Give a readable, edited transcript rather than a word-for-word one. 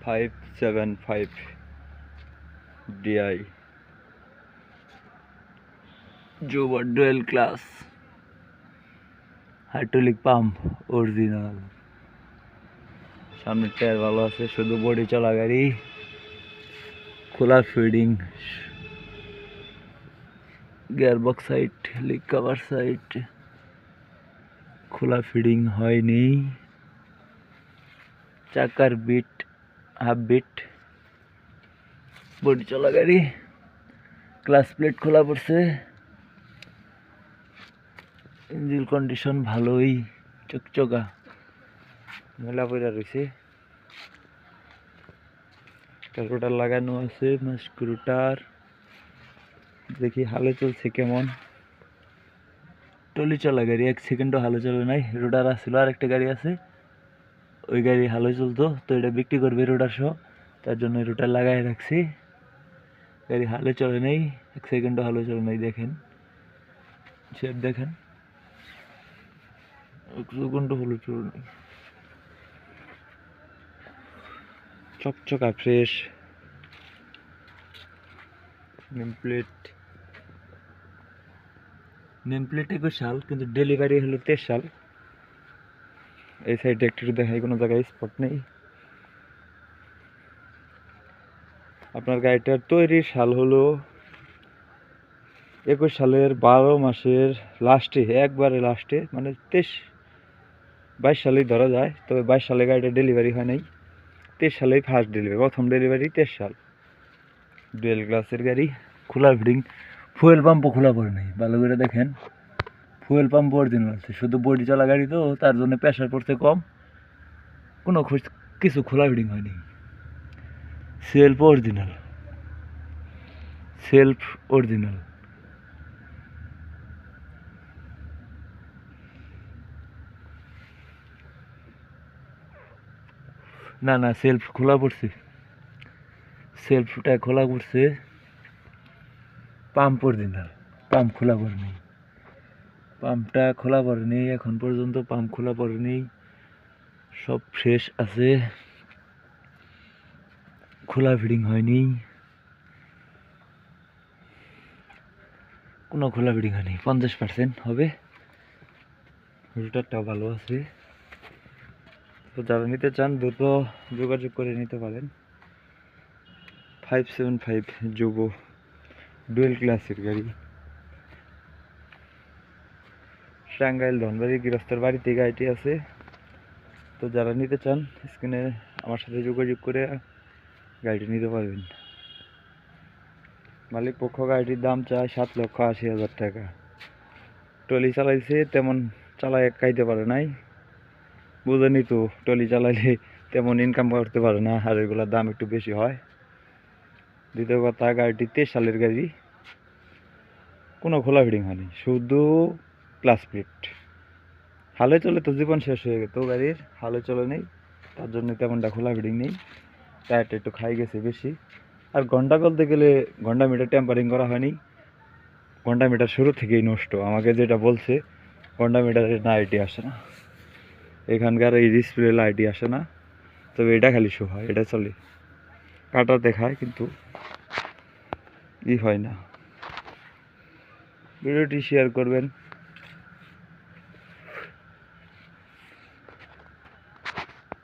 575 DI Joba dual class hydraulic pump original সামনে tyre ভালো আছে শুধু বডি চলা গাড়ি খোলা feeding gearbox side leak cover side খোলা ফিডিং হয়নি চাকার বিট হাফ বিট বডি চলা গাড়ি ক্লাস প্লেট খোলা পড়ছে ইঞ্জিন কন্ডিশন ভালোই চকচকা মেলা পড়া রয়েছে রোটার লাগানো আছে স্ক্রুটার দেখি হালে চলছে কেমন টলি চলা গাড়ি 1 সেকেন্ডও হালে চলে নাই রোটার আসছিল আর একটা গাড়ি আছে ওই গাড়ি হালে চলতো তো এটা বিক্রি করবে রোটার সহ তার জন্য রোটার লাগাই রাখছি গাড়ি হালে চলে নাই 1 সেকেন্ডও হালে চলে নাই দেখেন শেপ দেখেন 1 সেকেন্ডও হালে চলে নাই চকচকা ফ্রেশ নেম প্লেট 21 সাল কিন্তু ডেলিভারি হলো 23 সাল এই সাইডে একটু দেখাই কোনো জায়গায় স্পট নেই আপনার গাড়িটার তৈরির সাল হলো 21 সালের 12 মাসের লাস্টে একবারে লাস্টে মানে 22 সালেই ধরা যায় তবে 22 সালে গাড়িটা ডেলিভারি হয় নাই 23 সালেই ফার্স্ট ডেলিভারি প্রথম ডেলিভারি 23 সাল ডুয়েল গ্লাসের গাড়ি খোলা ফিডিং ফুয়েল পাম্পও খোলা পড়ে নাই ভালো করে দেখেন ফুয়েল পাম্প অরিজিনাল আছে শুধু বডি চলা গাড়ি তো তার জন্য প্রেশার পড়তে কম কোনো কিছু খোলা ফিডিং হয়নি সেলফ অরিজিনাল না সেলফ খোলা পড়ছে সেলফটা খোলা পড়ছে পাম্প অরিজিনাল পাম্প খোলা পড়েনি পাম্পটা খোলা পড়েনি এখন পর্যন্ত পাম্প খোলা পড়েনি সব ফ্রেশ আছে খোলা ফিডিং হয়নি কোনো খোলা ফিডিং হয়নি 50% হবে রোটারটা ভালো আছে তো যারা নিতে চান দ্রুত যোগাযোগ করে নিতে পারেন 575 জোবো ডুয়েল ক্লাসের গাড়ি টাঙ্গাইল ধনবাড়ি গৃহস্থের বাড়িতে গাড়িটি আছে তো যারা নিতে চান স্ক্রিনে আমার সাথে যোগাযোগ করে গাড়িটি নিতে পারবেন মালিক পক্ষ গাড়িটির দাম চায় 7,80,000 টাকা ট্রলি চালাইছে তেমন চালায় খাইতে পারে নাই বুঝেনি তো ট্রলি চালাইলে তেমন ইনকাম করতে পারে না আর এগুলোর দাম একটু বেশি হয় দ্বিতীয় কথা গাড়িটি 23 সালের গাড়ি কোনো খোলা ফিডিং হয়নি শুধু ক্লাস প্লেট হালে চলে তো জীবন শেষ হয়ে গেত গাড়ির হালে চলে নেই তার জন্য তেমনটা খোলা ফিডিং নেই টায়ারটা একটু খাই গেছে বেশি আর ঘন্টা বলতে গেলে ঘন্টা মিটার টেম্পারিং করা হয়নি ঘন্টা মিটার শুরু থেকেই নষ্ট আমাকে যেটা বলছে ঘন্টা মিটারের না আইডি আসে না এখানকার এই ডিসপ্লে লাইটই আসে না তবে এটা খালি শো হয় এটা চলে কাটা দেখায় কিন্তু ই হয় না ভিডিওটি শেয়ার করবেন